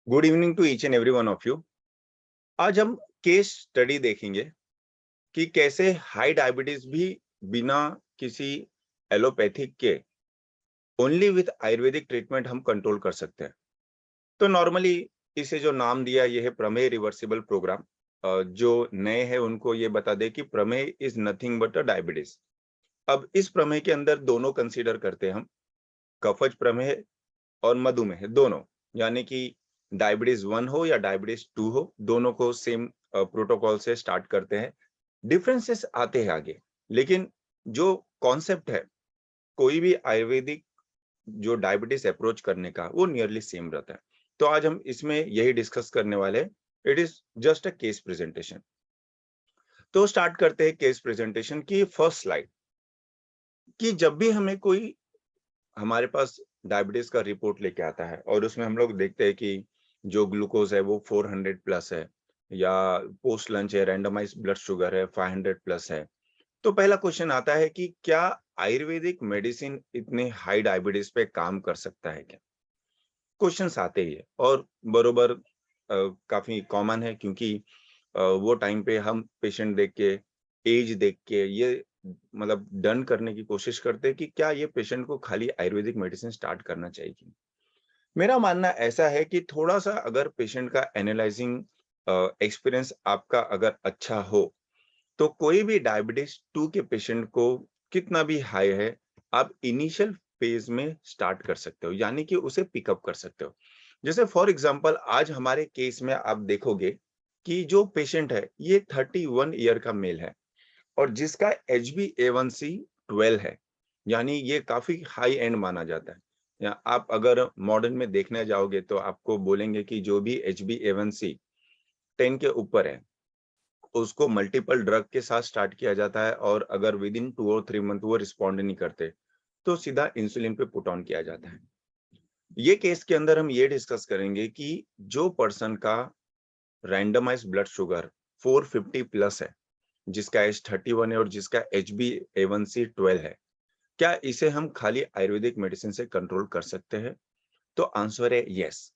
Good evening to each and every one of you. आज हम case study देखेंगे कि कैसे हाई डायबिटीज भी बिना किसी एलोपैथिक के ओनली विथ आयुर्वेदिक ट्रीटमेंट हम कंट्रोल कर सकते हैं। तो नॉर्मली इसे जो नाम दिया ये है प्रमेय रिवर्सिबल प्रोग्राम। जो नए हैं उनको ये बता दे कि प्रमेय is nothing but a diabetes. अब इस प्रमेय के अंदर दोनों कंसीडर करते हैं हम, कफज प्रमेय और मधुमेह दोनों, यानी कि डायबिटीज 1 हो या डायबिटीज 2 हो, दोनों को सेम प्रोटोकॉल से स्टार्ट करते हैं। डिफरेंसेस आते हैं आगे, लेकिन जो कॉन्सेप्ट है कोई भी आयुर्वेदिक जो डायबिटीज अप्रोच करने का वो नियरली सेम रहता है। तो आज हम इसमें यही डिस्कस करने वाले हैं। It is just a case presentation. तो स्टार्ट करते हैं केस प्रेजेंटेशन की फर्स्ट स्लाइड। कि जब भी हमें कोई हमारे पास डायबिटीज का रिपोर्ट लेके आता है और उसमें हम लोग देखते हैं कि जो ग्लूकोज है वो 400 प्लस है, या पोस्ट लंच है, रैंडमाइज ब्लड शुगर है 500 प्लस है, तो पहला क्वेश्चन आता है कि क्या आयुर्वेदिक मेडिसिन इतने हाई डायबिटीज पे काम कर सकता है क्या? क्वेश्चंस आते ही है और बरोबर काफी कॉमन है, क्योंकि वो टाइम पे हम पेशेंट देख के, एज देख के ये मतलब डन करने की कोशिश करते हैं कि क्या ये पेशेंट को खाली आयुर्वेदिक मेडिसिन स्टार्ट करना चाहिए। मेरा मानना ऐसा है कि थोड़ा सा अगर पेशेंट का एनालाइजिंग एक्सपीरियंस आपका अगर अच्छा हो, तो कोई भी डायबिटीज 2 के पेशेंट को कितना भी हाई है, आप इनिशियल फेज में स्टार्ट कर सकते हो, यानी कि उसे पिकअप कर सकते हो। जैसे फॉर एग्जांपल आज हमारे केस में आप देखोगे कि जो पेशेंट है ये 31 ईयर का मेल है और जिसका HbA1c 12 है, यानी ये काफी हाई एंड माना जाता है। या आप अगर मॉडर्न में देखने जाओगे तो आपको बोलेंगे कि जो भी HbA1c 10 के ऊपर है उसको मल्टीपल ड्रग के साथ स्टार्ट किया जाता है, और अगर विद इन 2 और 3 मंथ वो रिस्पॉन्ड नहीं करते तो सीधा इंसुलिन पे पुट ऑन किया जाता है। ये केस के अंदर हम ये डिस्कस करेंगे कि जो पर्सन का रैंडमाइज ब्लड शुगर 450 प्लस है, जिसका एज 31 है और जिसका HbA1c 12 है, क्या इसे हम खाली आयुर्वेदिक मेडिसिन से कंट्रोल कर सकते हैं? तो आंसर है यस।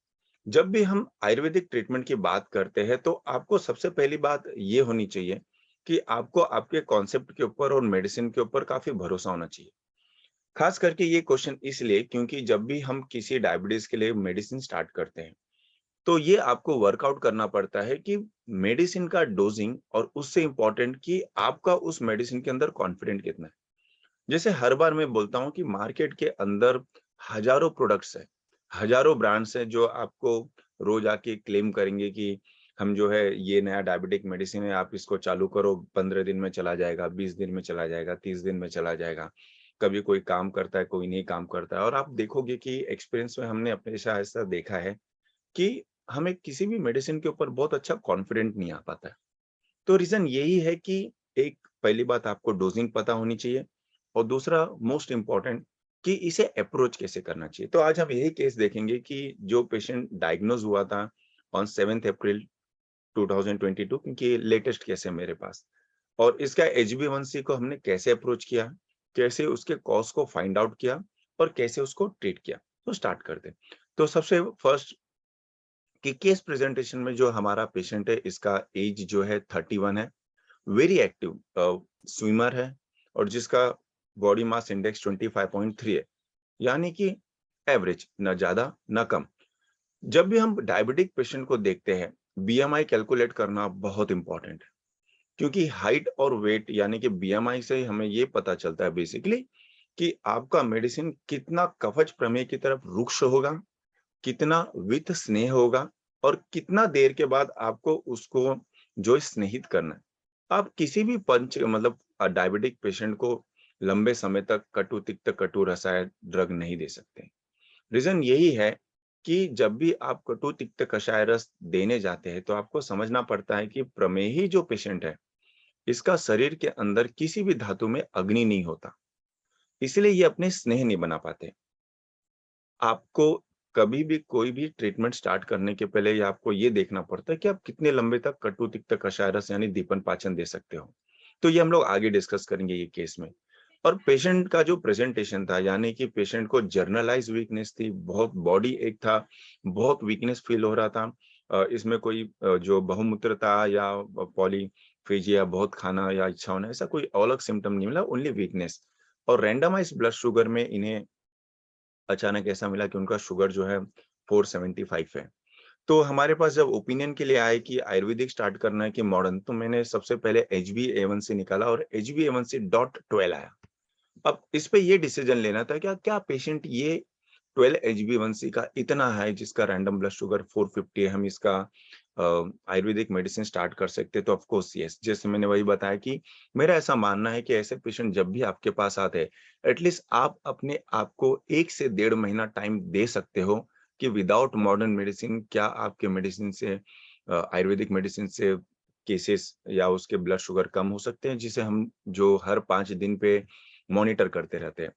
जब भी हम आयुर्वेदिक ट्रीटमेंट की बात करते हैं तो आपको सबसे पहली बात ये होनी चाहिए कि आपको आपके कॉन्सेप्ट के ऊपर और मेडिसिन के ऊपर काफी भरोसा होना चाहिए। खास करके ये क्वेश्चन इसलिए क्योंकि जब भी हम किसी डायबिटीज के लिए मेडिसिन स्टार्ट करते हैं तो ये आपको वर्कआउट करना पड़ता है कि मेडिसिन का डोजिंग, और उससे इंपॉर्टेंट कि आपका उस मेडिसिन के अंदर कॉन्फिडेंट कितना है। जैसे हर बार मैं बोलता हूँ कि मार्केट के अंदर हजारों प्रोडक्ट्स है, हजारों ब्रांड्स हैं जो आपको रोज आके क्लेम करेंगे कि हम जो है ये नया डायबिटिक मेडिसिन है, आप इसको चालू करो, 15 दिन में चला जाएगा, 20 दिन में चला जाएगा, 30 दिन में चला जाएगा। कभी कोई काम करता है, कोई नहीं काम करता है, और आप देखोगे कि एक्सपीरियंस में हमने अपने साथ ऐसा देखा है कि हमें किसी भी मेडिसिन के ऊपर बहुत अच्छा कॉन्फिडेंट नहीं आ पाता है। तो रीजन यही है कि एक पहली बात आपको डोजिंग पता होनी चाहिए, और दूसरा मोस्ट इम्पोर्टेंट कि इसे अप्रोच कैसे करना चाहिए। तो आज हम यही केस देखेंगे कि जो पेशेंट डायग्नोज हुआ था ऑन 7 अप्रैल 2022, क्योंकि लेटेस्ट केस है मेरे पास, और इसका HbA1c को हमने कैसे अप्रोच किया, कैसे उसके कॉज को फाइंड आउट किया और कैसे उसको ट्रीट किया। तो स्टार्ट करते हैं। तो सबसे फर्स्ट कि केस प्रेजेंटेशन में जो हमारा पेशेंट है इसका एज जो है 31 है, वेरी एक्टिव स्विमर है, और जिसका बॉडी मास इंडेक्स 25.3 है, यानी कि एवरेज, ना ज्यादा ना कम। जब भी हम डायबिटिक पेशेंट को देखते हैं, BMI कैलकुलेट करना बहुत इंपॉर्टेंट है, क्योंकि हाइट और वेट यानी कि BMI से ही हमें ये पता चलता है बेसिकली कि आपका मेडिसिन कितना कवच प्रमेय की तरफ रुक्ष होगा, कितना विथ स्नेह होगा, और कितना देर के बाद आपको उसको जो स्नेहित करना है। आप किसी भी पंच मतलब डायबिटिक पेशेंट को लंबे समय तक कटु तिक्त कटु रसायन ड्रग नहीं दे सकते। रीजन यही है कि जब भी आप कटु तिक्त कषाय रस देने जाते हैं तो आपको समझना पड़ता है कि प्रमेही जो पेशेंट है इसका शरीर के अंदर किसी भी धातु में अग्नि नहीं होता, इसलिए ये अपने स्नेह नहीं बना पाते। आपको कभी भी कोई भी ट्रीटमेंट स्टार्ट करने के पहले ये आपको ये देखना पड़ता है कि आप कितने लंबे तक कटु तिक्त कषाय रस यानी दीपन पाचन दे सकते हो। तो ये हम लोग आगे डिस्कस करेंगे ये केस में। और पेशेंट का जो प्रेजेंटेशन था, यानी कि पेशेंट को जर्नलाइज वीकनेस थी, बहुत बॉडी एक था, बहुत वीकनेस फील हो रहा था। इसमें कोई जो बहुमूत्रता या पॉलीफेजिया, बहुत खाना या इच्छा होना, ऐसा कोई अलग सिम्टम नहीं मिला, ओनली वीकनेस। और रैंडमाइज्ड ब्लड शुगर में इन्हें अचानक ऐसा मिला कि उनका शुगर जो है 475 है। तो हमारे पास जब ओपिनियन के लिए आए कि आयुर्वेदिक स्टार्ट करना है कि मॉडर्न, तो मैंने सबसे पहले HbA1c निकाला और HbA1c डॉट 12 आया। अब इस पे ये डिसीजन लेना था, क्या पेशेंट ये 12 HbA1c का इतना है जिसका रैंडम ब्लड शुगर 450 है, हम इसका आयुर्वेदिक मेडिसिन स्टार्ट कर सकते हैं? तो ऑफ कोर्स यस। जैसे मैंने वही बताया कि मेरा ऐसा मानना है कि ऐसे पेशेंट जब भी आपके पास आते हैं, एटलीस्ट आप अपने आप को 1 से 1.5 महीना टाइम दे सकते हो कि विदाउट मॉडर्न मेडिसिन क्या आपके मेडिसिन से आयुर्वेदिक मेडिसिन से केसेस या उसके ब्लड शुगर कम हो सकते हैं, जिसे हम जो हर 5 दिन पे मॉनिटर करते रहते हैं।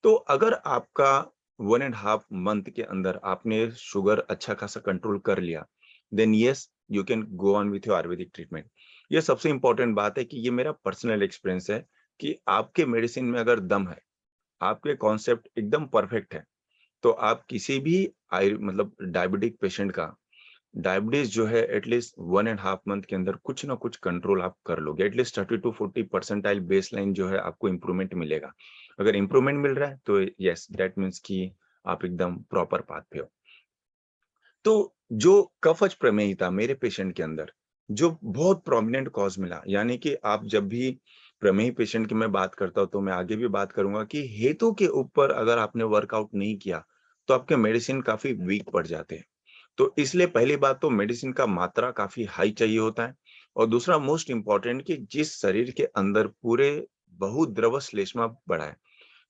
तो अगर आपका 1.5 मंथ के अंदर आपने शुगर अच्छा खासा कंट्रोल कर लिया, then yes, you can go on with your ayurvedic treatment. ये सबसे इंपॉर्टेंट बात है कि ये मेरा पर्सनल एक्सपीरियंस है कि आपके मेडिसिन में अगर दम है, आपके कॉन्सेप्ट एकदम परफेक्ट है, तो आप किसी भी मतलब डायबिटिक पेशेंट का डायबिटीज जो है एटलीस्ट 1.5 मंथ के अंदर कुछ ना कुछ कंट्रोल आप कर लोगे। एटलीस्ट 30 to 40 परसेंटाइल बेसलाइन जो है आपको इंप्रूवमेंट मिलेगा। अगर इंप्रूवमेंट मिल रहा है तो यस, दैट मीन्स कि आप एकदम प्रॉपर पाथ पे हो। तो जो कफज प्रमेही था मेरे पेशेंट के अंदर, जो बहुत प्रोमिनेंट कॉज मिला, यानी कि आप जब भी प्रमेही पेशेंट की मैं बात करता हूँ, तो मैं आगे भी बात करूंगा कि हेतु के ऊपर अगर आपने वर्कआउट नहीं किया, तो आपके मेडिसिन काफी वीक पड़ जाते हैं। तो इसलिए पहली बात तो मेडिसिन का मात्रा काफ़ी हाई चाहिए होता है, और दूसरा मोस्ट इम्पोर्टेंट कि जिस शरीर के अंदर पूरे बहुद्रव श्लेष्मा बढ़ा है,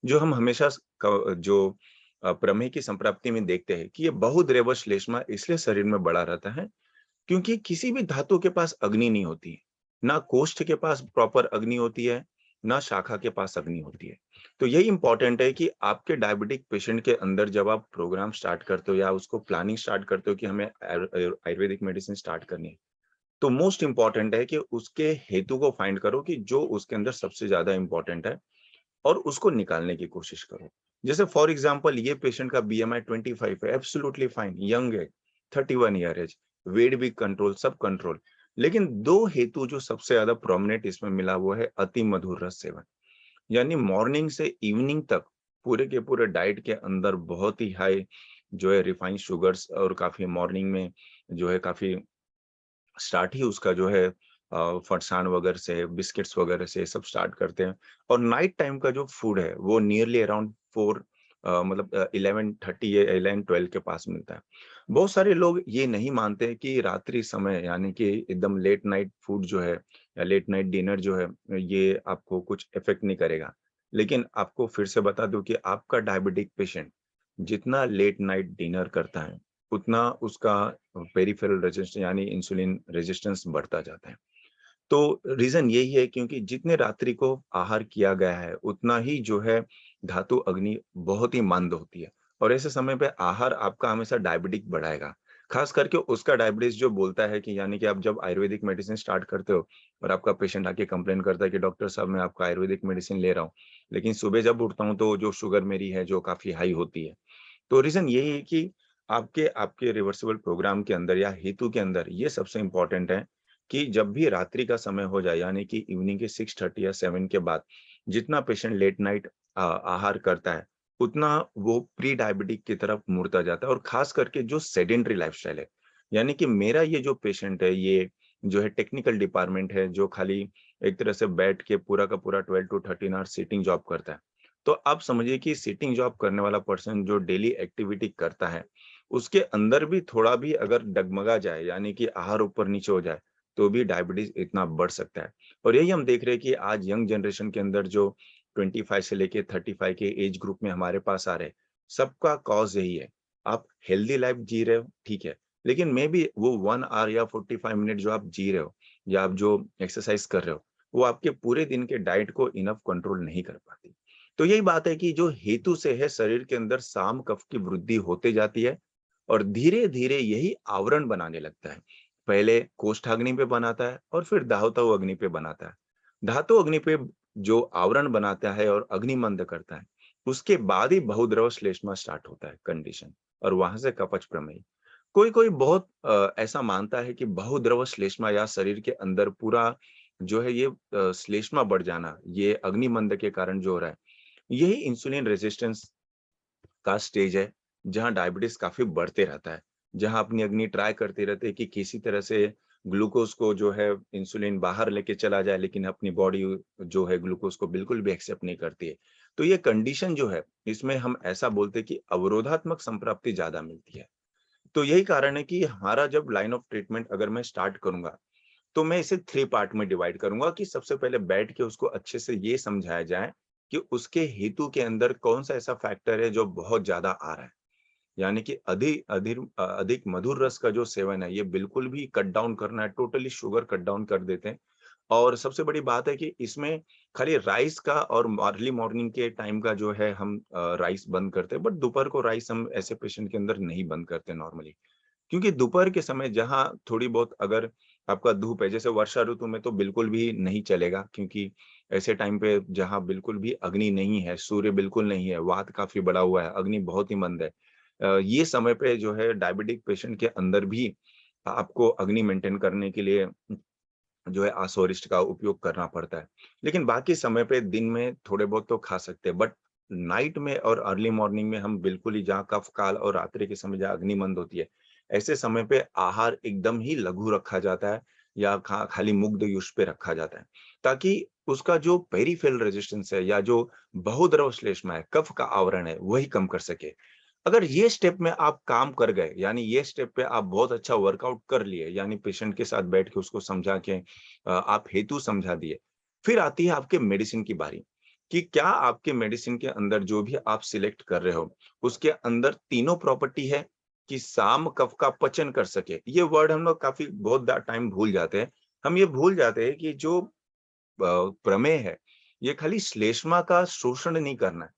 जो हम हमेशा जो प्रमेह की संप्राप्ति में देखते हैं कि ये बहुद्रव श्लेष्मा इसलिए शरीर में बढ़ा रहता है क्योंकि किसी भी धातु के पास अग्नि नहीं होती है। ना कोष्ठ के पास प्रॉपर अग्नि होती है, ना शाखा के पास अग्नि होती है। तो यही इंपॉर्टेंट है कि आपके डायबिटिक पेशेंट के अंदर जब आप प्रोग्राम स्टार्ट करते हो या उसको प्लानिंग स्टार्ट करते हो कि हमें आयुर्वेदिक मेडिसिन स्टार्ट करनी है, तो मोस्ट इम्पोर्टेंट है कि उसके हेतु को फाइंड करो कि जो उसके अंदर सबसे ज्यादा इंपॉर्टेंट है, और उसको निकालने की कोशिश करो। जैसे फॉर एग्जांपल ये पेशेंट का बीएमआई 25 है, एब्सोल्युटली फाइन, यंग है, 31 ईयर एज, वेट भी कंट्रोल, सब कंट्रोल। लेकिन दो हेतु जो सबसे ज्यादा प्रोमिनेंट इसमें मिला वो है अति मधुर रस सेवन, यानी मॉर्निंग से इवनिंग तक पूरे के पूरे डाइट के अंदर बहुत ही हाई जो है रिफाइंड शुगर्स, और काफी मॉर्निंग में जो है काफी स्टार्ट ही उसका जो है फरसान वगैरह से, बिस्किट्स वगैरह से सब स्टार्ट करते हैं। और नाइट टाइम का जो फूड है वो नियरली अराउंड 4 मतलब 11:30 या 11-12 के पास मिलता है। बहुत सारे लोग ये नहीं मानते कि रात्रि समय यानी कि एकदम लेट नाइट फूड जो है या लेट नाइट डिनर जो है ये आपको कुछ इफेक्ट नहीं करेगा। लेकिन आपको फिर से बता दूं कि आपका डायबिटिक पेशेंट जितना लेट नाइट डिनर करता है, उतना उसका पेरिफेरल रेजिस्टेंस यानी इंसुलिन रेजिस्टेंस बढ़ता जाता है। तो रीजन यही है क्योंकि जितने रात्रि को आहार किया गया है उतना ही जो है धातु अग्नि बहुत ही मंद होती है, और ऐसे समय पे आहार आपका हमेशा डायबिटिक बढ़ाएगा। खास करके उसका डायबिटीज जो बोलता है कि यानी कि आप जब आयुर्वेदिक मेडिसिन स्टार्ट करते हो और आपका पेशेंट आके कंप्लेन करता है कि डॉक्टर साहब मैं आपका आयुर्वेदिक मेडिसिन ले रहा हूँ, लेकिन सुबह जब उठता हूँ तो जो शुगर मेरी है जो काफी हाई होती है। तो रीज़न यही है कि आपके आपके रिवर्सिबल प्रोग्राम के अंदर या हेतु के अंदर ये सबसे इम्पोर्टेंट है कि जब भी रात्रि का समय हो जाए, यानी कि इवनिंग के 6:30 या 7 के बाद जितना पेशेंट लेट नाइट आहार करता है, उतना वो प्री डायबिटिक की तरफ मुड़ता जाता है। और खास करके जो सेडेंटरी लाइफ़स्टाइल है, यानी कि मेरा ये जो पेशेंट है, ये जो है टेक्निकल डिपार्टमेंट है, जो खाली एक तरह से बैठ के पूरा का पूरा 12 टू 13 आवर्स सिटिंग जॉब करता है। तो आप समझिए कि सिटिंग जॉब करने वाला पर्सन जो डेली एक्टिविटी करता है, उसके अंदर भी थोड़ा भी अगर डगमगा जाए, यानी कि आहार ऊपर-नीचे हो जाए, तो भी डायबिटीज़ इतना बढ़ सकता है। और यही हम देख रहे हैं कि आज यंग जनरेशन के अंदर जो 25 से लेके 35 के एज ग्रुप में हमारे पास आ रहे हैं, सबका कॉज़ यही है। आप हेल्दी लाइफ जी रहे हो, ठीक है, लेकिन मेबी वो 1 आवर या 45 मिनट जो आप जी रहे हो या आप जो एक्सरसाइज कर रहे हो, वो आपके पूरे दिन के डाइट को इनफ कंट्रोल नहीं कर पाती। तो यही बात है कि जो हेतु से है शरीर के अंदर साम कफ की वृद्धि होते जाती है, और धीरे-धीरे यही आवरण बनाने लगता है। पहले कोष्ठाग्नि पे बनाता है और फिर दाहतऊ अग्नि पे बनाता है। धातु अग्नि पे जो आवरण बनाता है और अग्निमंद करता है, उसके बाद ही बहुद्रव श्लेष्मा स्टार्ट होता है कंडीशन, और वहां से कपच प्रमेय। कोई कोई बहुत ऐसा मानता है कि बहुद्रव श्लेष्मा या शरीर के अंदर पूरा जो है ये श्लेष्मा बढ़ जाना, ये अग्निमंद के कारण जो हो रहा है, यही इंसुलिन रेजिस्टेंस का स्टेज है, जहाँ डायबिटीज काफी बढ़ते रहता है, जहाँ अपनी अग्नि ट्राई करते रहते हैं कि किसी तरह से ग्लूकोज को जो है इंसुलिन बाहर लेके चला जाए, लेकिन अपनी बॉडी जो है ग्लूकोज को बिल्कुल भी एक्सेप्ट नहीं करती है। तो ये कंडीशन जो है, इसमें हम ऐसा बोलते हैं कि अवरोधात्मक संप्राप्ति ज्यादा मिलती है। तो यही कारण है कि हमारा जब लाइन ऑफ ट्रीटमेंट अगर मैं स्टार्ट करूंगा, तो मैं इसे 3 पार्ट में डिवाइड करूंगा कि सबसे पहले बैठ के उसको अच्छे से ये समझाया जाए कि उसके हेतु के अंदर कौन-सा ऐसा फैक्टर है जो बहुत ज़्यादा आ रहा है। यानी कि अधिक मधुर रस का जो सेवन है, ये बिल्कुल भी कट डाउन करना है, टोटली शुगर कट डाउन कर देते हैं। और सबसे बड़ी बात है कि इसमें खाली राइस का और अर्ली मॉर्निंग के टाइम का जो है हम राइस बंद करते हैं, बट दोपहर को राइस हम ऐसे पेशेंट के अंदर नहीं बंद करते नॉर्मली। क्योंकि दोपहर के समय जहाँ थोड़ी बहुत अगर आपका धूप है, जैसे वर्षा ऋतु में तो बिल्कुल भी नहीं चलेगा, क्योंकि ऐसे टाइम पे जहाँ बिल्कुल भी अग्नि नहीं है, सूर्य बिल्कुल नहीं है, वात काफ़ी बढ़ा हुआ है, अग्नि बहुत ही मंद है। ये समय पे जो है डायबिटिक पेशेंट के अंदर भी आपको अग्नि मेंटेन करने के लिए जो है आसोरिष्ट का उपयोग करना पड़ता है। लेकिन बाकी समय पे दिन में थोड़े बहुत तो खा सकते हैं, बट नाइट में और अर्ली मॉर्निंग में हम बिल्कुल ही, जहाँ कफ काल और रात्रि के समय जहाँ अग्नि मंद होती है, ऐसे समय पे आहार एकदम ही लघु रखा जाता है या खाली मुग्ध युष्ट पे रखा जाता है, ताकि उसका जो पेरिफेरल रेजिस्टेंस है या जो बहुद्रव श्लेष्मा है, कफ का आवरण है, वही कम कर सके। अगर ये स्टेप में आप काम कर गए, यानी ये स्टेप पे आप बहुत अच्छा वर्कआउट कर लिए, यानी पेशेंट के साथ बैठ के उसको समझा के आप हेतु समझा दिए। फिर आती है आपके मेडिसिन की बारी, कि क्या आपके मेडिसिन के अंदर जो भी आप सिलेक्ट कर रहे हो, उसके अंदर तीनों प्रॉपर्टी है कि साम कफ का पचन कर सके। ये वर्ड हम लोग काफ़ी बहुत टाइम भूल जाते हैं। हम ये भूल जाते हैं कि जो प्रमेय है, ये खाली श्लेष्मा का शोषण नहीं करना है।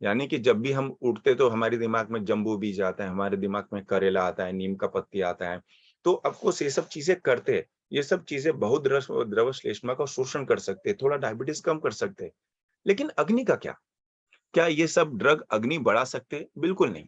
यानी कि जब भी हम उठते तो हमारे दिमाग में जम्बू बीज आता है, हमारे दिमाग में करेला आता है, नीम का पत्ती आता है। तो ऑफकोर्स ये सब चीज़ें करते हैं। ये सब चीज़ें बहुत द्रव श्लेष्मा का शोषण कर सकते हैं, थोड़ा डायबिटीज़ कम कर सकते हैं। लेकिन अग्नि का क्या? क्या ये सब ड्रग अग्नि बढ़ा सकते हैं? बिल्कुल नहीं।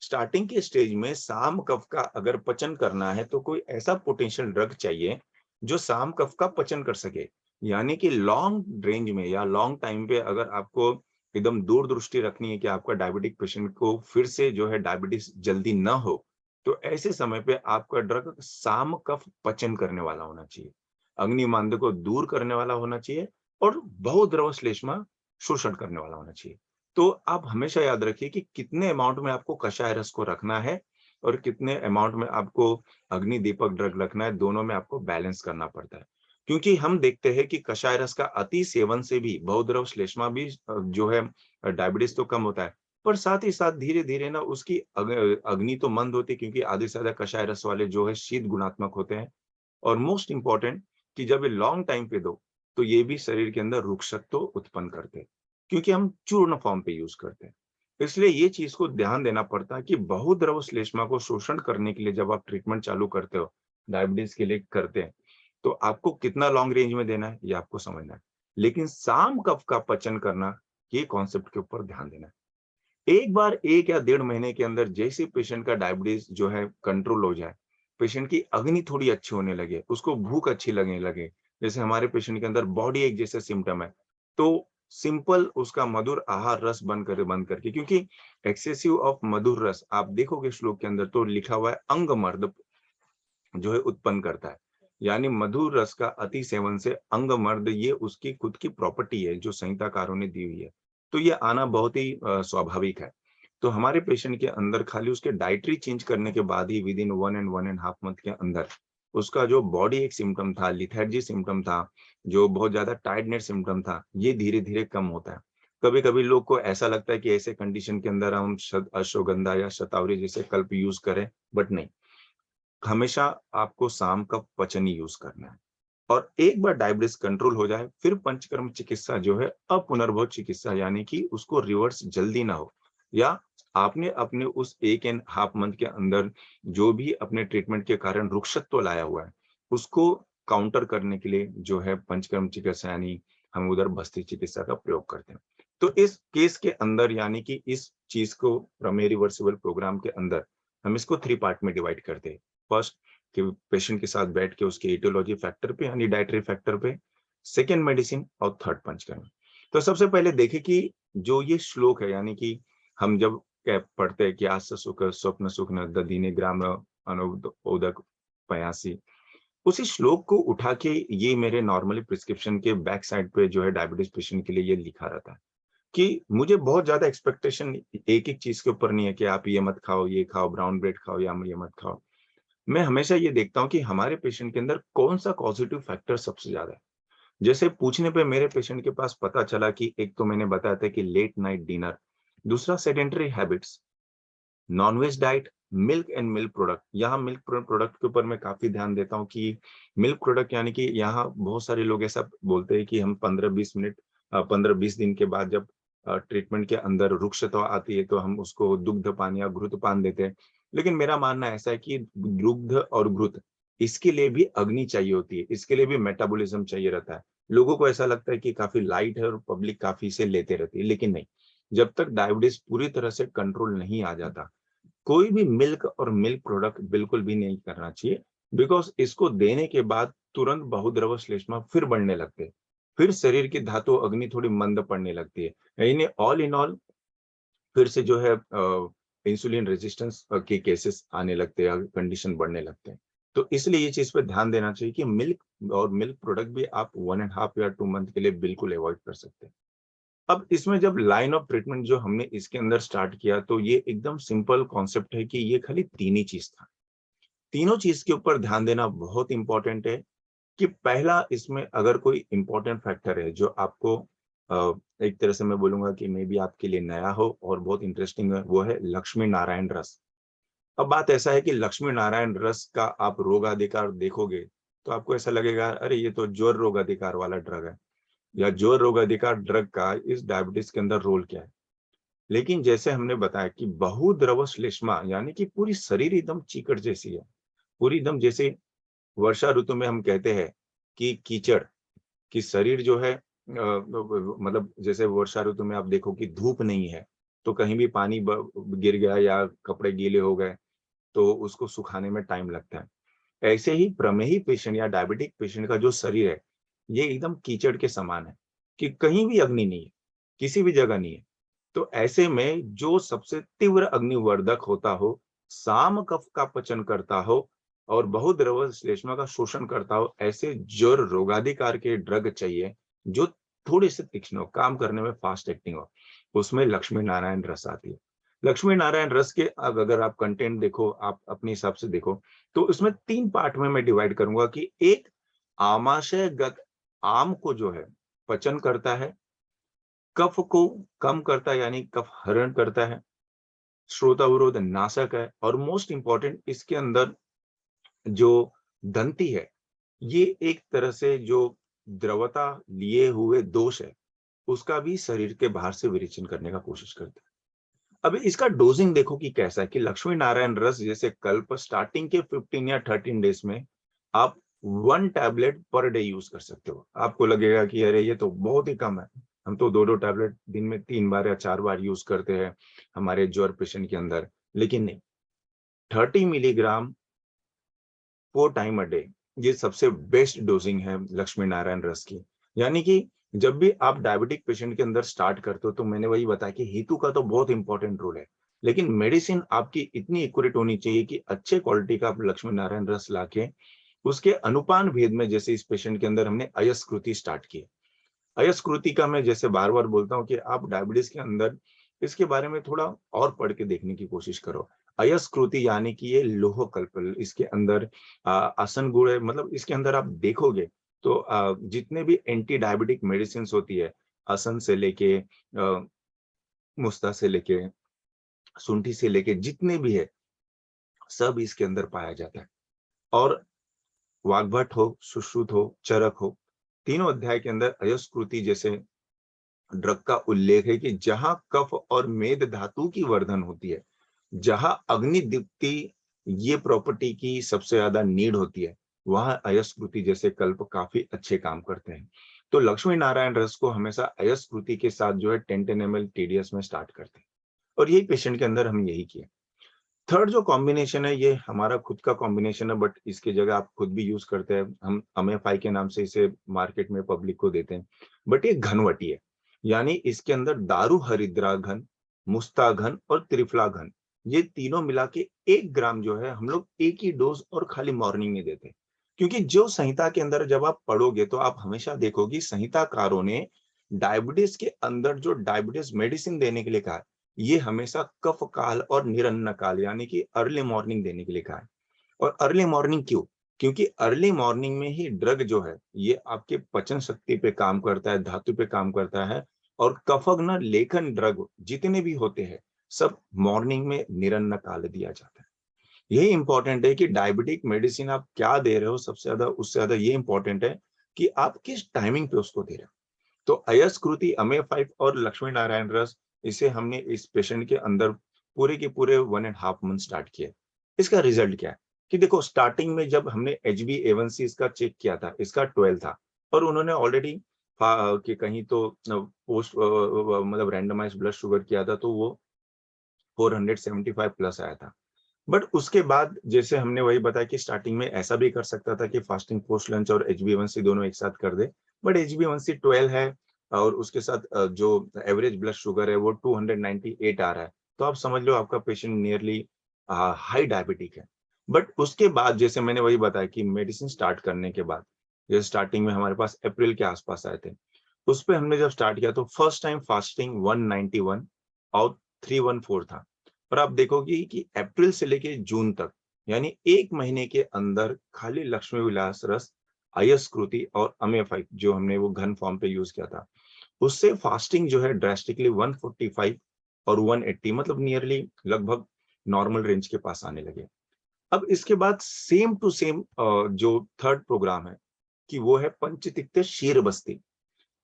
स्टार्टिंग के स्टेज में साम कफ का अगर पचन करना है, तो कोई ऐसा पोटेंशियल ड्रग चाहिए जो साम कफ का पचन कर सके। यानी कि लॉन्ग रेंज में या लॉन्ग टाइम पे अगर आपको एकदम दूरदृष्टि रखनी है कि आपका डायबिटिक पेशेंट को फिर से जो है डायबिटीज जल्दी ना हो, तो ऐसे समय पे आपका ड्रग साम कफ पचन करने वाला होना चाहिए, अग्निमांद को दूर करने वाला होना चाहिए और बहुद्रव श्लेष्मा शोषण करने वाला होना चाहिए। तो आप हमेशा याद रखिए कि कितने अमाउंट में आपको कषाय रस को रखना है और कितने अमाउंट में आपको अग्नि दीपक ड्रग रखना है, दोनों में आपको बैलेंस करना पड़ता है। क्योंकि हम देखते हैं कि कषाय रस का अति सेवन से भी बहुद्रव श्लेष्मा भी जो है डायबिटीज तो कम होता है, पर साथ ही साथ धीरे-धीरे ना उसकी अग्नि तो मंद होती है, क्योंकि आधे से ज्यादा कषाय रस वाले जो है शीत गुणात्मक होते हैं। और मोस्ट इम्पोर्टेंट कि जब ये लॉन्ग टाइम पे दो, तो ये भी शरीर के अंदर रुक्षत्व उत्पन्न करते हैं, क्योंकि हम चूर्ण फॉर्म पे यूज करते हैं। इसलिए ये चीज को ध्यान देना पड़ता है कि बहुद्रव श्लेष्मा को शोषण करने के लिए जब आप ट्रीटमेंट चालू करते हो, डायबिटीज के लिए करते हैं, तो आपको कितना लॉन्ग रेंज में देना है, ये आपको समझना है। लेकिन साम कफ का पचन करना, ये कॉन्सेप्ट के ऊपर ध्यान देना है। एक बार 1 या डेढ़ महीने के अंदर जैसे पेशेंट का डायबिटीज जो है कंट्रोल हो जाए, पेशेंट की अग्नि थोड़ी अच्छी होने लगे, उसको भूख अच्छी लगने लगे, जैसे हमारे पेशेंट के अंदर बॉडी एक जैसे सिम्पटम है, तो सिंपल उसका मधुर आहार रस बंद करके, क्योंकि एक्सेसिव ऑफ मधुर रस आप देखोगे श्लोक के अंदर तो लिखा हुआ है अंग मर्द जो है उत्पन्न करता है। यानी मधुर रस का अति सेवन से अंग मर्द, ये उसकी खुद की प्रॉपर्टी है जो संहिताकारों ने दी हुई है। तो ये आना बहुत ही स्वाभाविक है। तो हमारे पेशेंट के अंदर खाली उसके डाइटरी चेंज करने के बाद ही विदिन 1 मंथ के अंदर उसका जो बॉडी एक सिम्पटम था, लिथार्जी सिम्पटम था, जो बहुत ज्यादा टायर्डनेस सिम्पटम था, ये धीरे-धीरे कम होता है। कभी-कभी लोग को ऐसा लगता है कि ऐसे कंडीशन के अंदर हम अश्वगंधा या शतावरी जैसे कल्प यूज करें, बट नहीं। हमेशा आपको शाम का पचनी यूज करना है। और एक बार डायबिटीज कंट्रोल हो जाए, फिर पंचकर्म चिकित्सा जो है अपुनर्भव चिकित्सा, यानी कि उसको रिवर्स जल्दी ना हो, या आपने अपने उस 1.5 मंथ के अंदर जो भी अपने ट्रीटमेंट के कारण रुक्षत्व लाया हुआ है, उसको काउंटर करने के लिए जो है पंचकर्म चिकित्सा, यानी हम उधर बस्ती चिकित्सा का प्रयोग करते हैं। तो इस केस के अंदर यानी कि इस चीज को प्रमेय रिवर्सिबल प्रोग्राम के अंदर हम इसको 3 पार्ट में डिवाइड करते हैं। फर्स्ट कि पेशेंट के साथ बैठ के उसके एटियोलॉजी फैक्टर पे यानी डाइटरी फैक्टर पे, सेकंड मेडिसिन और थर्ड पंचकर्म। तो सबसे पहले देखें कि जो ये श्लोक है यानी कि हम जब पढ़ते हैं कि आस्य सुख स्वप्न सुख न दधीने ग्राम अनुदक पयासी, उसी श्लोक को उठा के ये मेरे नॉर्मली प्रिस्क्रिप्शन के बैक साइड पे जो है डायबिटीज पेशेंट के लिए ये लिखा रहता है कि मुझे बहुत ज्यादा एक्सपेक्टेशन एक एक चीज के ऊपर नहीं है कि आप ये मत खाओ, ये खाओ, ब्राउन ब्रेड खाओ या ये मत खाओ। मैं हमेशा ये देखता हूँ कि हमारे पेशेंट के अंदर कौन सा पॉजिटिव फैक्टर सबसे ज्यादा है। जैसे पूछने पे मेरे पेशेंट के पास पता चला कि एक तो मैंने बताया था कि लेट नाइट डिनर, दूसरा sedentary habits, nonveg diet, milk and milk product. यहाँ मिल्क प्रोडक्ट के ऊपर मैं काफी ध्यान देता हूँ कि मिल्क प्रोडक्ट यानी कि यहाँ बहुत सारे लोग ऐसा बोलते हैं कि हम 15-20 दिन के बाद जब ट्रीटमेंट के अंदर रुक्षता आती है तो हम उसको दुग्ध पान या घृत पान देते हैं। लेकिन मेरा मानना ऐसा है कि दुग्ध और घृत इसके लिए भी अग्नि चाहिए होती है, इसके लिए भी मेटाबॉलिज्म चाहिए रहता है। लोगों को ऐसा लगता है कि काफी लाइट है और पब्लिक काफी इसे लेते रहती है, लेकिन नहीं। जब तक डायबिटीज पूरी तरह से कंट्रोल नहीं आ जाता, कोई भी मिल्क और मिल्क प्रोडक्ट बिल्कुल भी नहीं करना चाहिए। बिकॉज इसको देने के बाद तुरंत बहुद्रव श्लेष्मा फिर बढ़ने लगते हैं, फिर शरीर की धातु अग्नि थोड़ी मंद पड़ने लगती है। यानी ऑल इन ऑल फिर से जो है इंसुलिन रेजिस्टेंस के केसेस आने लगते हैं, कंडीशन बढ़ने लगते हैं। तो इसलिए ये चीज पे ध्यान देना चाहिए कि मिल्क और मिल्क प्रोडक्ट भी आप 1.5 या 2 मंथ के लिए बिल्कुल अवॉइड कर सकते हैं। अब इसमें जब लाइन ऑफ ट्रीटमेंट जो हमने इसके अंदर स्टार्ट किया तो ये एकदम सिंपल कॉन्सेप्ट है कि ये खाली 3 ही चीज था। तीनों चीज के ऊपर ध्यान देना बहुत इंपॉर्टेंट है कि पहला इसमें अगर कोई इंपॉर्टेंट फैक्टर है जो आपको एक तरह से मैं बोलूंगा कि मे बी आपके लिए नया हो और बहुत इंटरेस्टिंग है, वो है लक्ष्मी नारायण रस। अब बात ऐसा है कि लक्ष्मी नारायण रस का आप रोगाधिकार देखोगे तो आपको ऐसा लगेगा अरे ये तो ज्वर रोगाधिकार वाला ड्रग है, या ज्वर रोगाधिकार ड्रग का इस डायबिटीज के अंदर रोल क्या है। लेकिन जैसे हमने बताया कि बहुद्रव श्लेष्मा यानी कि पूरी शरीर एकदम चीकट जैसी है, पूरी एकदम जैसे वर्षा ऋतु में हम कहते हैं कि कीचड़, कि शरीर जो है मतलब जैसे वर्षा ऋतु में आप देखो कि धूप नहीं है तो कहीं भी पानी गिर गया या कपड़े गीले हो गए तो उसको सुखाने में टाइम लगता है। ऐसे ही प्रमेही पेशेंट या डायबिटिक पेशेंट का जो शरीर है ये एकदम कीचड़ के समान है कि कहीं भी अग्नि नहीं है, किसी भी जगह नहीं है। तो ऐसे में जो सबसे तीव्र अग्निवर्धक होता हो, साम कफ का पचन करता हो और बहुद्रव श्लेष्मा का शोषण करता हो, ऐसे ज्वर रोगाधिकार के ड्रग चाहिए जो थोड़े से तीक्ष्ण हो, काम करने में फास्ट एक्टिंग हो। उसमें लक्ष्मी नारायण रस आती है। लक्ष्मी नारायण रस के अब अगर आप कंटेंट देखो, आप अपने हिसाब से देखो, तो उसमें 3 पार्ट में मैं डिवाइड करूंगा कि एक आमाशयगत आम को जो है पचन करता है, कफ को कम करता है यानी कफ हरण करता है, श्रोतावरोध नाशक है और मोस्ट इंपॉर्टेंट इसके अंदर जो दंती है, ये एक तरह से जो द्रवता लिए हुए दोष है उसका भी शरीर के बाहर से विरेचन करने का कोशिश करता है। अब इसका डोजिंग देखो कि कैसा है कि लक्ष्मी नारायण रस जैसे कल्प स्टार्टिंग के 15 या 13 डेज में आप 1 टैबलेट पर डे यूज कर सकते हो। आपको लगेगा कि अरे ये तो बहुत ही कम है, हम तो 2-2 टैबलेट दिन में 3 बार या 4 बार यूज करते हैं हमारे ज्वर पेशेंट के अंदर। लेकिन नहीं, 30 मिलीग्राम 4 टाइम अ डे ये सबसे बेस्ट डोजिंग है लक्ष्मी नारायण रस की। यानी कि जब भी आप डायबिटिक पेशेंट के अंदर स्टार्ट करते हो तो मैंने वही बताया कि हेतु का तो बहुत इंपॉर्टेंट रोल है, लेकिन मेडिसिन आपकी इतनी एक्यूरेट होनी चाहिए कि अच्छे क्वालिटी का आप लक्ष्मी नारायण रस लाके उसके अनुपान भेद में, जैसे इस पेशेंट के अंदर हमने अयस्कृति स्टार्ट की। अयस्कृति का मैं जैसे बार बार बोलता हूँ कि आप डायबिटीज के अंदर इसके बारे में थोड़ा और पढ़ के देखने की कोशिश करो। अयस्कृति यानी कि ये लोह कल्प, इसके अंदर आसन गुण है, मतलब इसके अंदर आप देखोगे तो जितने भी एंटी डायबिटिक मेडिसिन होती है, आसन से लेके मुस्ता से लेके सुंठी से लेके जितने भी है सब इसके अंदर पाया जाता है। और वाग्भट हो, सुश्रुत हो, चरक हो, तीनों अध्याय के अंदर अयस्कृति जैसे ड्रग का उल्लेख है कि जहां कफ और मेद धातु की वर्धन होती है, जहां अग्निदीप्ति ये प्रॉपर्टी की सबसे ज्यादा नीड होती है, वहां अयस्कृति जैसे कल्प काफी अच्छे काम करते हैं। तो लक्ष्मी नारायण रस को हमेशा अयस्कृति के साथ जो है 10-10 ml TDS में स्टार्ट करते हैं, और यही पेशेंट के अंदर हम यही किया। थर्ड जो कॉम्बिनेशन है, ये हमारा खुद का कॉम्बिनेशन है, बट इसकी जगह आप खुद भी यूज करते हैं। हम अमेफाई के नाम से इसे मार्केट में पब्लिक को देते हैं, बट ये घनवटी है, यानी इसके अंदर दारू हरिद्रा घन, मुस्ता घन और त्रिफला घन, ये तीनों मिला के 1 ग्राम जो है हम लोग एक ही डोज और खाली मॉर्निंग में देते हैं। क्योंकि जो संहिता के अंदर जब आप पढ़ोगे तो आप हमेशा देखोगे संहिताकारों ने डायबिटीज के अंदर जो डायबिटीज मेडिसिन देने के लिए कहा है, ये हमेशा कफ काल और निरन्न काल यानी कि अर्ली मॉर्निंग देने के लिए कहा है। और अर्ली मॉर्निंग क्यों? क्योंकि अर्ली मॉर्निंग में ही ड्रग जो है ये आपके पचन शक्ति पे काम करता है, धातु पे काम करता है, और कफग्न लेखन ड्रग जितने भी होते हैं सब मॉर्निंग में निरन्न काल दिया जाता है। यही इंपॉर्टेंट है कि डायबिटिक मेडिसिन आप क्या दे रहे हो, सबसे ज्यादा उससे ज्यादा ये इंपॉर्टेंट है कि आप किस टाइमिंग पे उसको दे रहे हो। तो अयस्कृति, अमे 5 और लक्ष्मी नारायण रस, इसे हमने इस पेशेंट के अंदर पूरे के पूरे 1.5 मंथ स्टार्ट किया। इसका रिजल्ट क्या है कि देखो, स्टार्टिंग में जब हमने HbA1c इसका चेक किया था, इसका 12 था, और उन्होंने ऑलरेडी कि कहीं तो पोस्ट मतलब रैंडमाइज ब्लड शुगर किया था, तो वो 475 प्लस आया था। बट उसके बाद जैसे हमने वही बताया कि स्टार्टिंग में ऐसा भी कर सकता था कि फास्टिंग पोस्ट लंच और HbA1c दोनों एक साथ कर दे, बट HbA1c 12 है, और उसके साथ जो एवरेज ब्लड शुगर है वो 298 आ रहा है, तो आप समझ लो आपका पेशेंट नियरली हाई डायबिटिक है। बट उसके बाद जैसे मैंने वही बताया कि मेडिसिन स्टार्ट करने के बाद, जैसे स्टार्टिंग में हमारे पास अप्रैल के आसपास आए थे, उस पे हमने जब स्टार्ट किया तो फर्स्ट टाइम फास्टिंग 191 और 314 था। और आप देखोगे कि अप्रैल से लेके जून तक, यानी 1 महीने के अंदर खाली लक्ष्मी विलास रस, अयस्कृति और अमेफाइव जो हमने वो घन फॉर्म पे यूज किया था, उससे फास्टिंग जो है ड्रास्टिकली 145 और 180, मतलब नियरली लगभग नॉर्मल रेंज के पास आने लगे। अब इसके बाद सेम टू सेम जो थर्ड प्रोग्राम है कि वो है पंचतिक्त शीर बस्ती।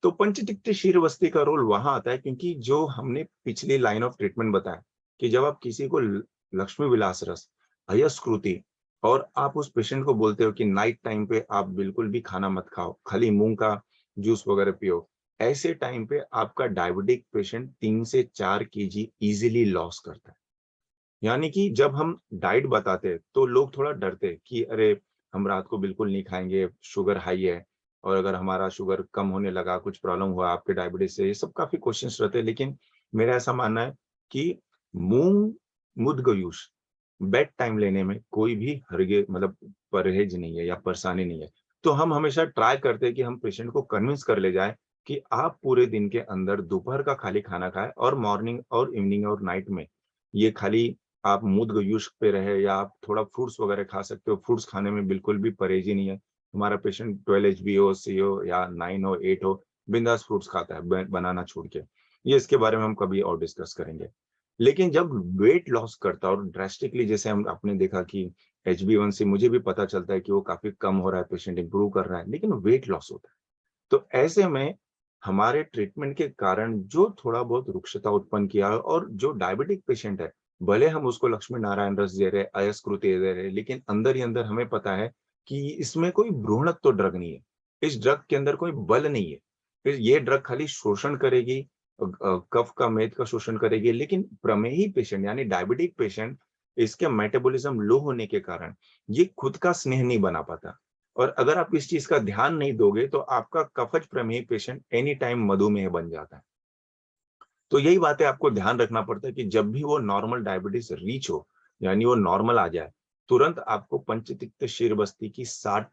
तो पंचतिक्त शीर बस्ती का रोल वहां आता है क्योंकि जो हमने पिछली लाइन ऑफ ट्रीटमेंट बताया कि जब आप किसी को लक्ष्मी विलास रस, अयस्कृति, और आप उस पेशेंट को बोलते हो कि नाइट टाइम पे आप बिल्कुल भी खाना मत खाओ, खाली मूंग का जूस वगैरह पियो, ऐसे टाइम पे आपका डायबिटिक पेशेंट 3 से 4 kg इजीली लॉस करता है। यानी कि जब हम डाइट बताते हैं तो लोग थोड़ा डरते हैं कि अरे हम रात को बिल्कुल नहीं खाएंगे, शुगर हाई है, और अगर हमारा शुगर कम होने लगा, कुछ प्रॉब्लम हुआ आपके डायबिटीज से, ये सब काफी क्वेश्चंस रहते हैं। लेकिन मेरा ऐसा मानना है कि मूंग मुदगयूश बेड टाइम लेने में कोई भी हरगे मतलब परहेज नहीं है या परेशानी नहीं है। तो हम हमेशा ट्राई करते हैं कि हम पेशेंट को कन्विंस कर ले जाए कि आप पूरे दिन के अंदर दोपहर का खाली खाना खाएं, और मॉर्निंग और इवनिंग और नाइट में ये खाली आप मुदगयूश पे रहे, या आप थोड़ा फ्रूट्स वगैरह खा सकते हो। फ्रूट्स खाने में बिल्कुल भी परहेज ही नहीं है। हमारा पेशेंट 12 HB हो, सी हो या 9 हो, 8 हो, बिंदास फ्रूट्स खाता है बनाना छोड़ के। ये इसके बारे में हम कभी और डिस्कस करेंगे। लेकिन जब वेट लॉस करता है और ड्रास्टिकली, जैसे हम आपने देखा कि HbA1c मुझे भी पता चलता है कि वो काफी कम हो रहा है, पेशेंट इंप्रूव कर रहा है, लेकिन वेट लॉस होता है। तो ऐसे में हमारे ट्रीटमेंट के कारण जो थोड़ा बहुत रुक्षता उत्पन्न किया है, और जो डायबिटिक पेशेंट है, भले हम उसको लक्ष्मी नारायण रस दे रहे, अयस्कृति दे रहे, लेकिन अंदर ही अंदर हमें पता है कि इसमें कोई भ्रूणत्व ड्रग नहीं है। इस ड्रग के अंदर कोई बल नहीं है। फिर ये ड्रग खाली शोषण करेगी, कफ का, मेद का शोषण करेगी, लेकिन प्रमेही पेशेंट यानी डायबिटिक पेशेंट, इसके मेटाबॉलिज्म लो होने के कारण ये खुद का स्नेह नहीं बना पाता। और अगर आप इस चीज का ध्यान नहीं दोगे तो आपका कफज प्रमेही पेशेंट एनी टाइम मधुमेह बन जाता है। तो यही बातें आपको ध्यान रखना पड़ता है कि जब भी वो नॉर्मल डायबिटीज रीच हो, यानी वो नॉर्मल आ जाए, तुरंत आपको पंचतिक्त क्षीरबस्ती की 7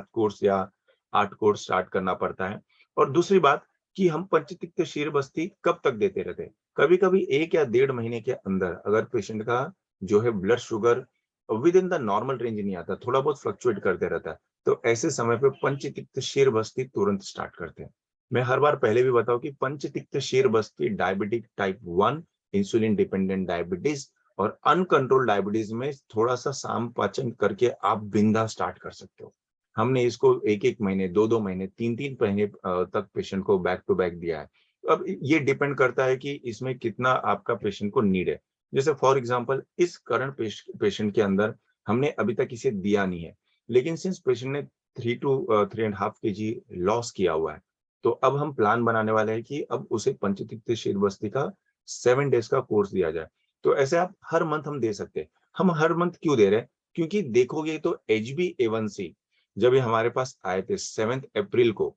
कोर्स या 8 कोर्स स्टार्ट करना पड़ता है। और दूसरी बात कि हम पंचतिक्त क्षीरबस्ती कब तक देते रहते हैं, कभी कभी 1 या 1.5 महीने के अंदर अगर पेशेंट का जो है blood sugar with in the normal range नहीं आता, थोड़ा बहुत फ्लक्चुएट करते रहता है, तो ऐसे समय पे पंचतिक्त क्षीरबस्ती तुरंत स्टार्ट करते हैं। मैं हर बार पहले भी बताऊं कि पंचतिक्त क्षीरबस्ती diabetic type 1, insulin dependent diabetes और अनकंट्रोल डायबिटीज में थोड़ा सा साम पाचन करके आप बिंदा स्टार्ट कर सकते हो। हमने इसको 1-1 महीने, 2-2 महीने, 3-3 महीने तक पेशेंट को बैक टू बैक दिया है। अब ये डिपेंड करता है कि इसमें कितना आपका पेशेंट को नीड है। जैसे फॉर एग्जांपल इस करंट पेशेंट के अंदर हमने अभी तक इसे दिया नहीं है, लेकिन सिंस पेशेंट ने 3 to 3.5 kg लॉस किया हुआ है, तो अब हम प्लान बनाने वाले हैं कि अब उसे पंचतीर्थ शीरबस्ती का 7 डेज का कोर्स दिया जाए। तो ऐसे आप हर मंथ हम दे सकते हैं। हम हर मंथ क्यों दे रहे हैं? क्योंकि देखोगे तो HbA1c जब ये हमारे पास आए थे 7 अप्रैल को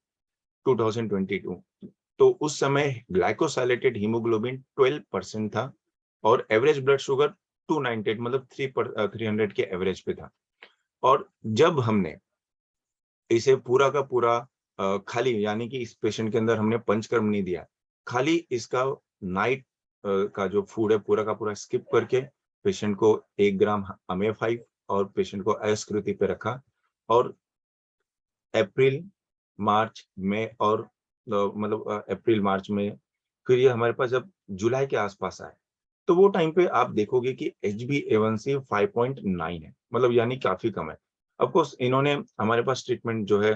2022, तो उस समय ग्लाइकोसाइलेटेड हीमोग्लोबिन 12% था और एवरेज ब्लड शुगर 298 मतलब 300 के एवरेज पे था। और जब हमने इसे पूरा का पूरा खाली यानी कि इस पेशेंट के अंदर हमने पंचकर्म नहीं दिया, खाली इसका नाइट का जो फूड है पूरा का पूरा स्किप करके पेशेंट को 1 ग्राम Omega-5 और पेशेंट को अयस्कृति पे रखा और अप्रैल, मार्च में और मतलब अप्रैल, मार्च में फिर ये हमारे पास जब जुलाई के आसपास आए, तो वो टाइम पे आप देखोगे कि HbA1c 5.9 है, मतलब यानी काफ़ी कम है। ऑफ कोर्स इन्होंने हमारे पास ट्रीटमेंट जो है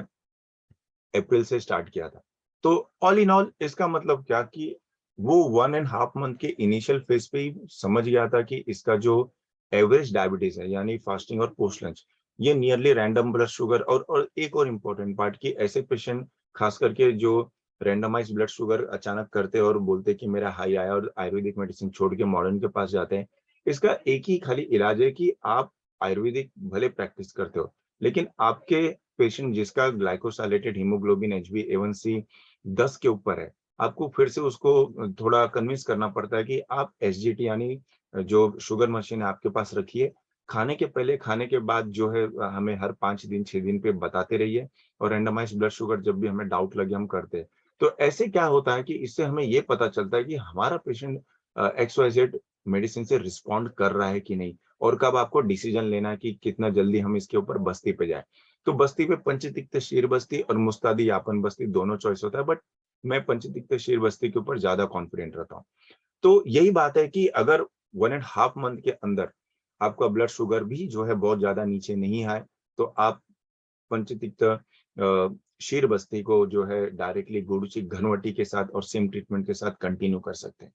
अप्रैल से स्टार्ट किया था। तो ऑल इन ऑल इसका मतलब क्या कि वो 1 एंड हाफ मंथ के इनिशियल फेज पे ही समझ गया था कि इसका जो एवरेज डायबिटीज है यानी फास्टिंग और पोस्ट लंच ये नियरली रैंडम ब्लड शुगर और एक और इम्पोर्टेंट पार्ट कि ऐसे पेशेंट खास करके जो रैंडमाइज ब्लड शुगर अचानक करते हैं और बोलते हैं कि मेरा हाई आया और आयुर्वेदिक मेडिसिन छोड़ के मॉडर्न के पास जाते हैं। इसका एक ही खाली इलाज है कि आप आयुर्वेदिक भले प्रैक्टिस करते हो लेकिन आपके पेशेंट जिसका ग्लाइकोसाइलेटेड हीमोग्लोबिन HbA1c 10 के ऊपर है, आपको फिर से उसको थोड़ा कन्विंस करना पड़ता है कि आप एसजीटी यानी जो शुगर मशीन है आपके पास रखिए। खाने के पहले, खाने के बाद जो है हमें हर 5 दिन, 6 दिन पे बताते रहिए और रैंडमाइज्ड ब्लड शुगर जब भी हमें डाउट लगे हम करते हैं। तो ऐसे क्या होता है कि इससे हमें ये पता चलता है कि हमारा पेशेंट XYZ मेडिसिन से रिस्पॉन्ड कर रहा है कि नहीं और कब आपको डिसीजन लेना है कि कितना जल्दी हम इसके ऊपर बस्ती पे जाएँ। तो बस्ती पे पंचतीर्थ शीर बस्ती और मुस्तादी यापन बस्ती दोनों चॉइस होता है बट मैं पंचतीर्थ शीर बस्ती के ऊपर ज्यादा कॉन्फिडेंट रहता हूँ। तो यही बात है कि अगर 1 एंड हाफ मंथ के अंदर आपका ब्लड शुगर भी जो है बहुत ज्यादा नीचे नहीं आए तो आप पंचतीर्थ शीर बस्ती को जो है डायरेक्टली गुरुची घनवटी के साथ और सेम ट्रीटमेंट के साथ कंटिन्यू कर सकते हैं।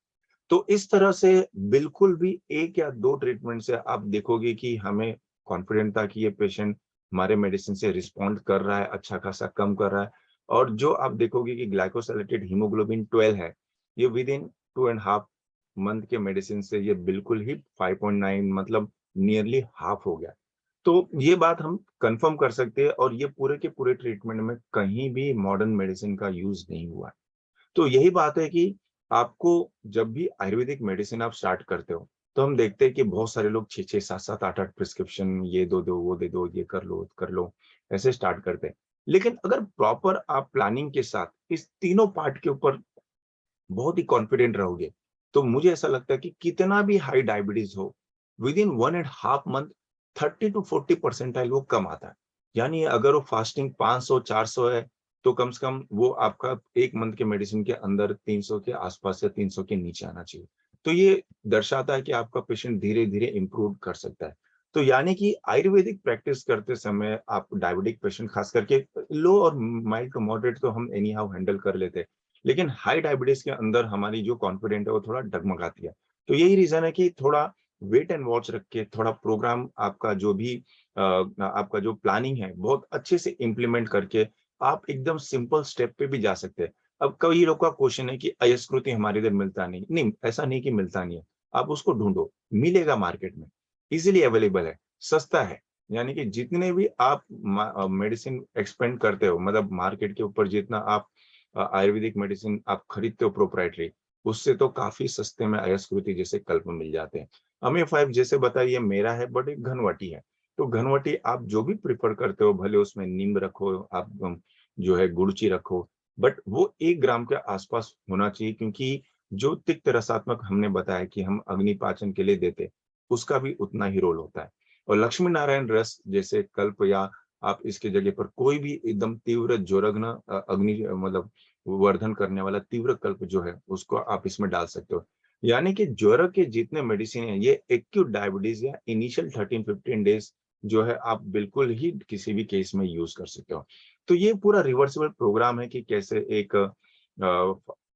तो इस तरह से बिल्कुल भी 1 या 2 ट्रीटमेंट से आप देखोगे कि हमें कॉन्फिडेंट था कि ये पेशेंट हमारे मेडिसिन से रिस्पॉन्ड कर रहा है, अच्छा खासा कम कर रहा है और जो आप देखोगे कि ग्लाइकोसाइलेटेड हीमोग्लोबिन 12 है, ये with in 2 and half month के मेडिसिन से ये बिल्कुल ही 5.9 मतलब नियरली हाफ हो गया। तो ये बात हम कंफर्म कर सकते हैं और ये पूरे के पूरे ट्रीटमेंट में कहीं भी मॉडर्न मेडिसिन का यूज़ नहीं हुआ है। तो यही बात है कि आपको जब भी आयुर्वेदिक मेडिसिन आप स्टार्ट करते हो, तो हम देखते हैं कि बहुत सारे लोग 6-6, 7-7, 8-8 प्रिस्क्रिप्शन ये दो, वो दे दो, ये कर लो, ऐसे स्टार्ट करते हैं। लेकिन अगर प्रॉपर आप प्लानिंग के साथ इस तीनों पार्ट के ऊपर बहुत ही कॉन्फिडेंट रहोगे, तो मुझे ऐसा लगता है कि कितना भी हाई डायबिटीज हो, within 1 and half month 30 to 40 percentile वो कम आता है। यानी अगर वो फास्टिंग 500-400 है, तो कम से कम वो आपका 1 मंथ के मेडिसिन के अंदर 300 के आसपास या 300 के नीचे आना चाहिए। तो ये दर्शाता है कि आपका पेशेंट धीरे-धीरे इम्प्रूव कर सकता है। तो यानी कि आयुर्वेदिक प्रैक्टिस करते समय आप डायबिटिक पेशेंट खास करके लो और माइल्ड टू मॉडरेट तो हम एनी हाउ हैंडल कर लेते हैं। लेकिन हाई डायबिटीज के अंदर हमारी जो कॉन्फिडेंट है वो थोड़ा डगमगाती है। तो यही रीजन है कि थोड़ा वेट एंड वॉच रख के थोड़ा प्रोग्राम आपका जो भी आपका जो प्लानिंग है बहुत अच्छे से इम्प्लीमेंट करके आप एकदम सिंपल स्टेप पे भी जा सकते हैं। अब कई लोग का क्वेश्चन है कि अयस्कृति हमारे इधर मिलता नहीं। नहीं, ऐसा नहीं कि मिलता नहीं है। आप उसको ढूँढो, मिलेगा मार्केट में, ईज़िली अवेलेबल है, सस्ता है। यानी कि जितने भी आप मेडिसिन एक्सपेंड करते हो मतलब मार्केट के ऊपर जितना आप आयुर्वेदिक मेडिसिन आप खरीदते हो प्रोप्राइटरी, उससे तो काफ़ी सस्ते में अयस्कृति जैसे कल्प मिल जाते हैं। Omega-5 जैसे बताइए मेरा है बट एक घनवटी है। तो घनवटी आप जो भी प्रेफ़र करते हो भले उसमें नीम रखो, आप जो है गुड़ची रखो, बट वो 1 ग्राम के आसपास होना चाहिए क्योंकि जो तिक्त रसात्मक हमने बताया कि हम अग्निपाचन के लिए देते, उसका भी उतना ही रोल होता है। और लक्ष्मी नारायण रस जैसे कल्प या आप इसकी जगह पर कोई भी एकदम तीव्र ज्वरग्न अग्नि मतलब वर्धन करने वाला तीव्र कल्प जो है, उसको आप इसमें डाल सकते हो। यानी कि ज्वर के जितने मेडिसिन हैं, ये एक्यूट डायबिटीज़ या इनिशियल 13-15 डेज़ जो है, आप बिल्कुल ही किसी भी केस में यूज़ कर सकते हो। तो ये पूरा रिवर्सिबल प्रोग्राम है कि कैसे एक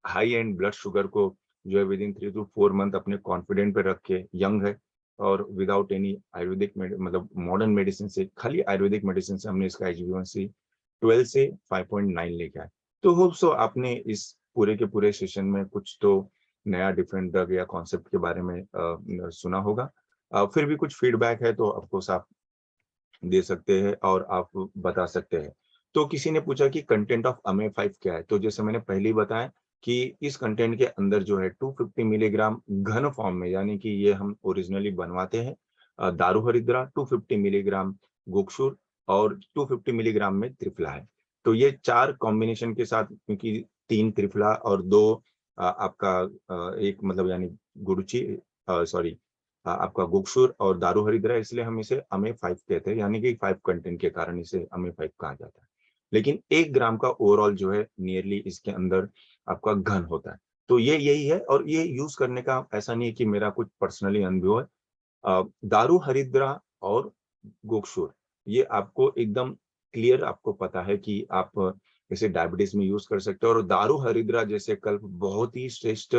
हाई एंड ब्लड शुगर को जो है विदिन 3 टू 4 मंथ अपने कॉन्फिडेंट पे रख के यंग है और विदाउट एनी आयुर्वेदिक मतलब मॉडर्न मेडिसिन से खाली आयुर्वेदिक मेडिसिन से हमने इसका HbA1c 12 से 5.9 लेके आए। तो होप सो आपने इस पूरे के पूरे सेशन में कुछ तो नया डिफरेंट ड्रग या कॉन्सेप्ट के बारे में सुना होगा। फिर भी कुछ फीडबैक है तो ऑफकोर्स आप दे सकते हैं और आप बता सकते हैं। तो किसी ने पूछा कि कंटेंट ऑफ अमे 5 क्या है? तो जैसे मैंने पहले ही बताया कि इस कंटेंट के अंदर जो है 250 मिलीग्राम घन फॉर्म में, यानी कि ये हम ओरिजिनली बनवाते हैं दारू हरिद्रा, 250 मिलीग्राम गोक्षुर और 250 मिलीग्राम में त्रिफला है। तो ये 4 कॉम्बिनेशन के साथ, क्योंकि 3 त्रिफला और 2 आपका एक मतलब यानी गुड़ची सॉरी आपका गोक्षुर और दारू हरिद्रा, इसलिए हम इसे अमे 5 कहते हैं, यानी कि 5 कंटेंट के कारण इसे अमे 5 कहा जाता है। लेकिन 1 ग्राम का ओवरऑल जो है नियरली इसके अंदर आपका घन होता है। तो ये यही है और ये यूज करने का ऐसा नहीं है कि मेरा कुछ पर्सनली अनुभव है। दारू हरिद्रा और गोक्षुर ये आपको एकदम क्लियर आपको पता है कि आप इसे डायबिटीज में यूज कर सकते हो। और दारू हरिद्रा जैसे कल्प बहुत ही श्रेष्ठ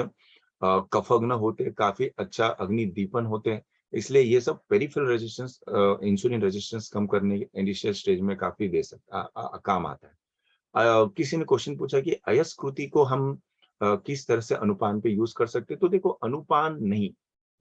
कफग्न होते, काफी अच्छा अग्नि दीपन होते हैं, इसलिए ये सब पेरिफेरल रेजिस्टेंस इंसुलिन रेजिस्टेंस कम करने के इनिशियल स्टेज में काफी दे सकता काम आता है। किसी ने क्वेश्चन पूछा कि अयस्कृति को हम किस तरह से अनुपान पे यूज कर सकते हैं? तो देखो, अनुपान नहीं,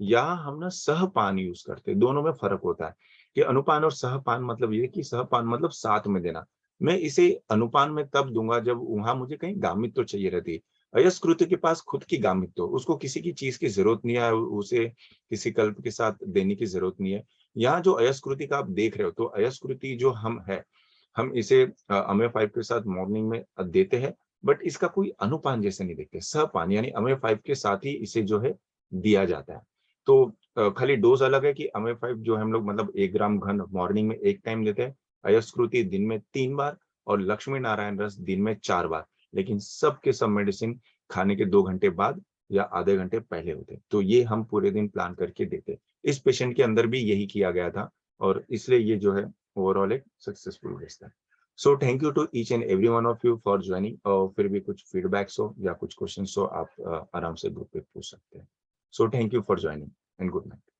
यहाँ हम ना सहपान यूज करते हैं। दोनों में फर्क होता है कि अनुपान और सहपान मतलब ये कि सहपान मतलब साथ में देना। मैं इसे अनुपान में तब दूंगा जब वहां मुझे कहीं गामित तो चाहिए रहती है। अयस्कृति के पास खुद की गामित तो, उसको किसी की चीज की जरूरत नहीं है, उसे किसी कल्प के साथ देने की जरूरत नहीं है। यहाँ जो अयस्कृति का आप देख रहे हो, तो अयस्कृति जो हम इसे अमे 5 के साथ मॉर्निंग में देते हैं, बट इसका कोई अनुपान जैसे नहीं देखते। सहपान यानी अमे 5 के साथ ही इसे जो है दिया जाता है। तो खाली डोज अलग है कि अमे 5 जो हम लोग मतलब 1 ग्राम घन मॉर्निंग में 1 टाइम देते हैं, अयस्कृति दिन में 3 बार और लक्ष्मी नारायण रस दिन में 4 बार। लेकिन सब के सब मेडिसिन खाने के 2 घंटे बाद या आधे घंटे पहले होते हैं। तो ये हम पूरे दिन प्लान करके देते हैं। इस पेशेंट के अंदर भी यही किया गया था और इसलिए ये जो है ओवरऑल एक सक्सेसफुल केस था। So thank you to each and every one of you for joining. और फिर भी कुछ फीडबैक्स हो या कुछ क्वेश्चंस हो, आप आराम से ग्रुप पे पूछ सकते हैं। सो thank you for joining and good night.